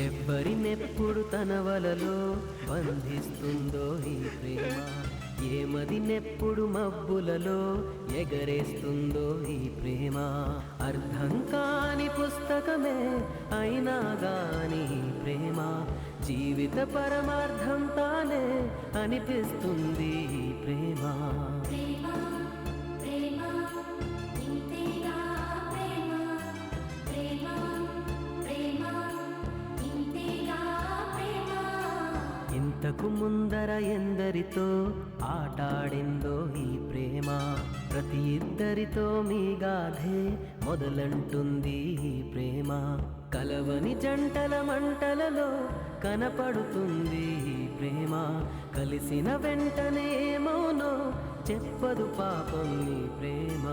ఎవ్వరినెప్పుడు తన వలలో బంధిస్తుందో ఈ ప్రేమ, ఏమదినెప్పుడు మబ్బులలో ఎగరేస్తుందో ఈ ప్రేమ. అర్థం కాని పుస్తకమే అయినా గాని ఈ ప్రేమ జీవిత పరమార్థం తానే అనిపిస్తుంది ఈ ప్రేమ. ఇంతకు ముందర ఎందరితో ఆటాడిందో ఈ ప్రేమ, ప్రతి ఇద్దరితో మీ గాథే మొదలంటుంది ఈ ప్రేమ. కలవని జంటల మంటలలో కనపడుతుంది ఈ ప్రేమ, కలిసిన వెంటనే ఏమోనో చెప్పదు పాపం ఈ ప్రేమ.